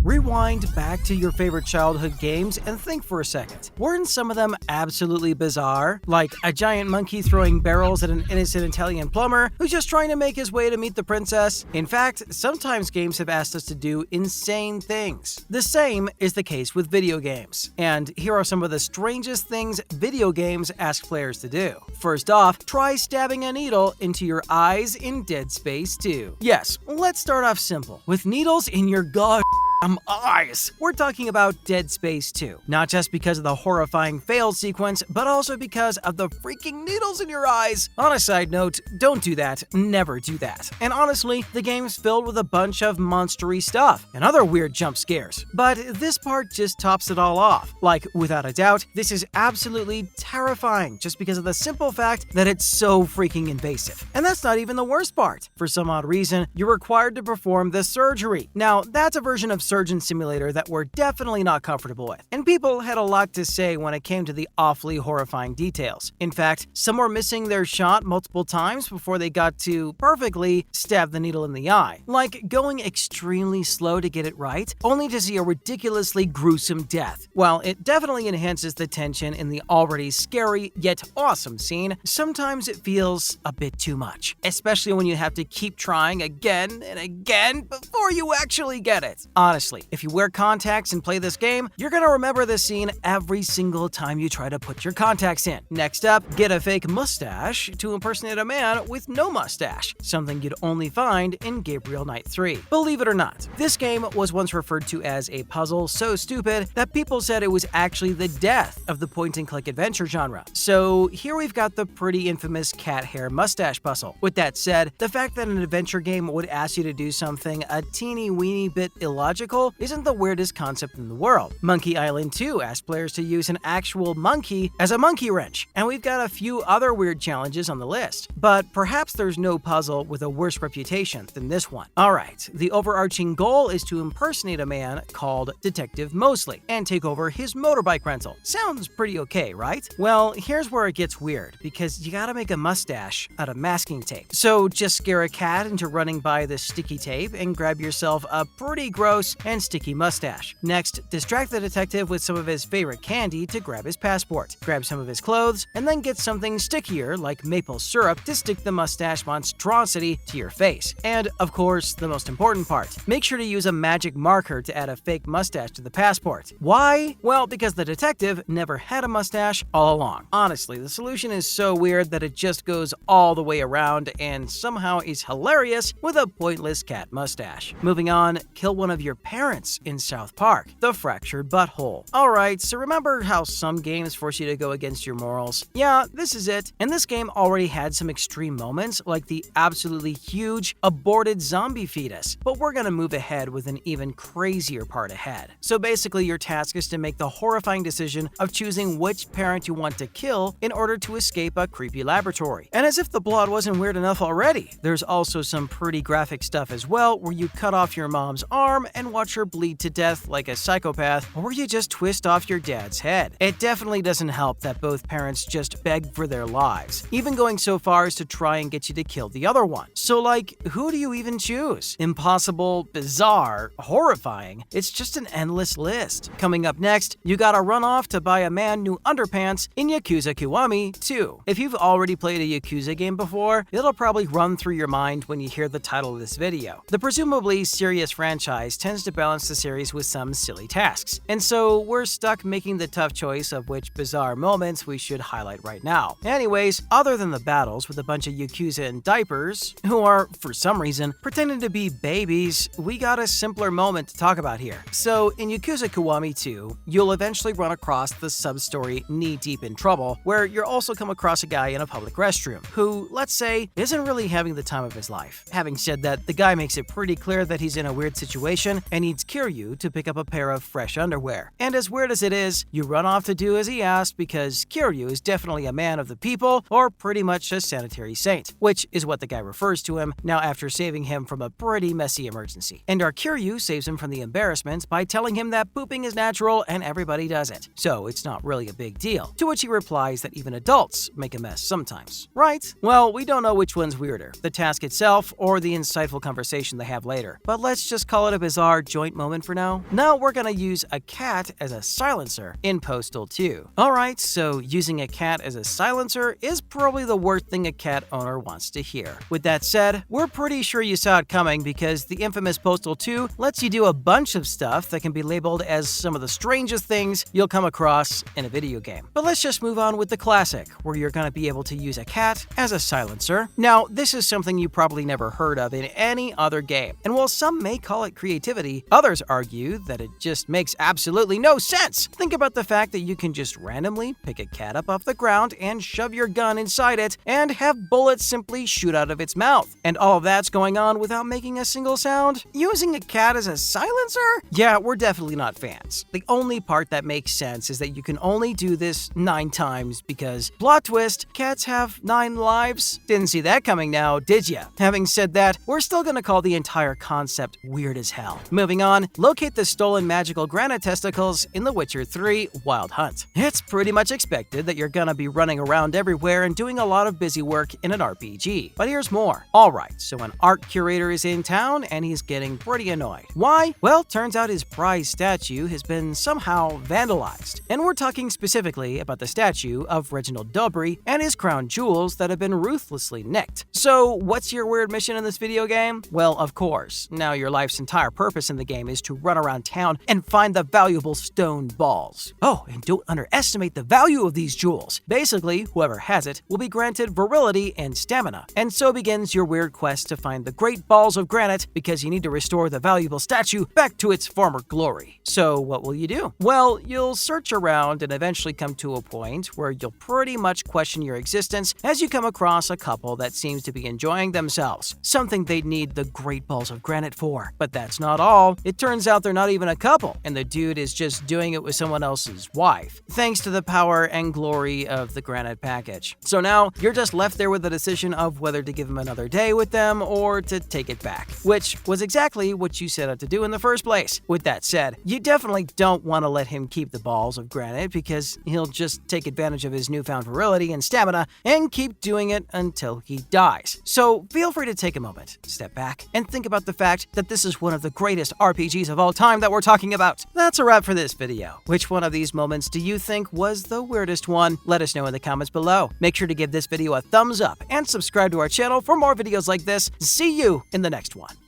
Rewind back to your favorite childhood games and think for a second. Weren't some of them absolutely bizarre? Like a giant monkey throwing barrels at an innocent Italian plumber who's just trying to make his way to meet the princess? In fact, sometimes games have asked us to do insane things. The same is the case with video games. And here are some of the strangest things video games ask players to do. First off, try stabbing a needle into your eyes in Dead Space 2. Yes, let's start off simple. With needles in your eyes. We're talking about Dead Space 2. Not just because of the horrifying fail sequence, but also because of the freaking needles in your eyes. On a side note, don't do that. Never do that. And honestly, the game's filled with a bunch of monstery stuff and other weird jump scares. But this part just tops it all off. Like, without a doubt, this is absolutely terrifying just because of the simple fact that it's so freaking invasive. And that's not even the worst part. For some odd reason, you're required to perform the surgery. Now, that's a version of Surgeon Simulator that we're definitely not comfortable with, and people had a lot to say when it came to the awfully horrifying details. In fact, some were missing their shot multiple times before they got to perfectly stab the needle in the eye, like going extremely slow to get it right, only to see a ridiculously gruesome death. While it definitely enhances the tension in the already scary yet awesome scene, sometimes it feels a bit too much, especially when you have to keep trying again and again before you actually get it. Honestly, if you wear contacts and play this game, you're gonna remember this scene every single time you try to put your contacts in. Next up, get a fake mustache to impersonate a man with no mustache, something you'd only find in Gabriel Knight 3. Believe it or not, this game was once referred to as a puzzle so stupid that people said it was actually the death of the point-and-click adventure genre. So here we've got the pretty infamous cat hair mustache puzzle. With that said, the fact that an adventure game would ask you to do something a teeny-weeny bit illogical isn't the weirdest concept in the world. Monkey Island 2 asked players to use an actual monkey as a monkey wrench, and we've got a few other weird challenges on the list. But perhaps there's no puzzle with a worse reputation than this one. Alright, the overarching goal is to impersonate a man called Detective Mosley and take over his motorbike rental. Sounds pretty okay, right? Well, here's where it gets weird, because you gotta make a mustache out of masking tape. So just scare a cat into running by this sticky tape and grab yourself a pretty gross and sticky mustache. Next, distract the detective with some of his favorite candy to grab his passport. Grab some of his clothes, and then get something stickier like maple syrup to stick the mustache monstrosity to your face. And, of course, the most important part, make sure to use a magic marker to add a fake mustache to the passport. Why? Well, because the detective never had a mustache all along. Honestly, the solution is so weird that it just goes all the way around and somehow is hilarious with a pointless cat mustache. Moving on, kill one of your parents in South Park, the fractured butthole. Alright, so remember how some games force you to go against your morals? Yeah, this is it. And this game already had some extreme moments, like the absolutely huge aborted zombie fetus. But we're gonna move ahead with an even crazier part ahead. So basically, your task is to make the horrifying decision of choosing which parent you want to kill in order to escape a creepy laboratory. And as if the blood wasn't weird enough already, there's also some pretty graphic stuff as well, where you cut off your mom's arm and watch her bleed to death like a psychopath, or you just twist off your dad's head. It definitely doesn't help that both parents just beg for their lives, even going so far as to try and get you to kill the other one. So like, who do you even choose? Impossible, bizarre, horrifying, it's just an endless list. Coming up next, you gotta run off to buy a man new underpants in Yakuza Kiwami 2. If you've already played a Yakuza game before, it'll probably run through your mind when you hear the title of this video. The presumably serious franchise tends to balance the series with some silly tasks, and so we're stuck making the tough choice of which bizarre moments we should highlight right now. Anyways, other than the battles with a bunch of Yakuza in diapers, who are, for some reason, pretending to be babies, we got a simpler moment to talk about here. So, in Yakuza Kiwami 2, you'll eventually run across the sub-story Knee-Deep in Trouble, where you'll also come across a guy in a public restroom, who, let's say, isn't really having the time of his life. Having said that, the guy makes it pretty clear that he's in a weird situation and needs Kiryu to pick up a pair of fresh underwear. And as weird as it is, you run off to do as he asked because Kiryu is definitely a man of the people, or pretty much a sanitary saint, which is what the guy refers to him now after saving him from a pretty messy emergency. And our Kiryu saves him from the embarrassment by telling him that pooping is natural and everybody does it, so it's not really a big deal, to which he replies that even adults make a mess sometimes. Right? Well, we don't know which one's weirder, the task itself or the insightful conversation they have later, but let's just call it a bizarre joint moment for now? Now we're gonna use a cat as a silencer in Postal 2. Alright, so using a cat as a silencer is probably the worst thing a cat owner wants to hear. With that said, we're pretty sure you saw it coming because the infamous Postal 2 lets you do a bunch of stuff that can be labeled as some of the strangest things you'll come across in a video game. But let's just move on with the classic, where you're gonna be able to use a cat as a silencer. Now, this is something you probably never heard of in any other game, and while some may call it creativity, others argue that it just makes absolutely no sense. Think about the fact that you can just randomly pick a cat up off the ground and shove your gun inside it and have bullets simply shoot out of its mouth. And all of that's going on without making a single sound? Using a cat as a silencer? Yeah, we're definitely not fans. The only part that makes sense is that you can only do this 9 times because, plot twist, cats have 9 lives? Didn't see that coming now, did ya? Having said that, we're still gonna call the entire concept weird as hell. Moving on, locate the stolen magical granite testicles in The Witcher 3 Wild Hunt. It's pretty much expected that you're gonna be running around everywhere and doing a lot of busy work in an RPG. But here's more. Alright, so an art curator is in town and he's getting pretty annoyed. Why? Well, turns out his prized statue has been somehow vandalized. And we're talking specifically about the statue of Reginald Dobry and his crown jewels that have been ruthlessly nicked. So, what's your weird mission in this video game? Well, of course. Now your life's entire purpose in the game is to run around town and find the valuable stone balls. Oh, and don't underestimate the value of these jewels. Basically, whoever has it will be granted virility and stamina. And so begins your weird quest to find the great balls of granite because you need to restore the valuable statue back to its former glory. So what will you do? Well, you'll search around and eventually come to a point where you'll pretty much question your existence as you come across a couple that seems to be enjoying themselves, something they'd need the great balls of granite for. But that's not all. It turns out they're not even a couple, and the dude is just doing it with someone else's wife, thanks to the power and glory of the granite package. So now, you're just left there with the decision of whether to give him another day with them or to take it back, which was exactly what you set out to do in the first place. With that said, you definitely don't want to let him keep the balls of granite because he'll just take advantage of his newfound virility and stamina and keep doing it until he dies. So feel free to take a moment, step back, and think about the fact that this is one of the greatest RPGs of all time that we're talking about. That's a wrap for this video. Which one of these moments do you think was the weirdest one? Let us know in the comments below. Make sure to give this video a thumbs up and subscribe to our channel for more videos like this. See you in the next one.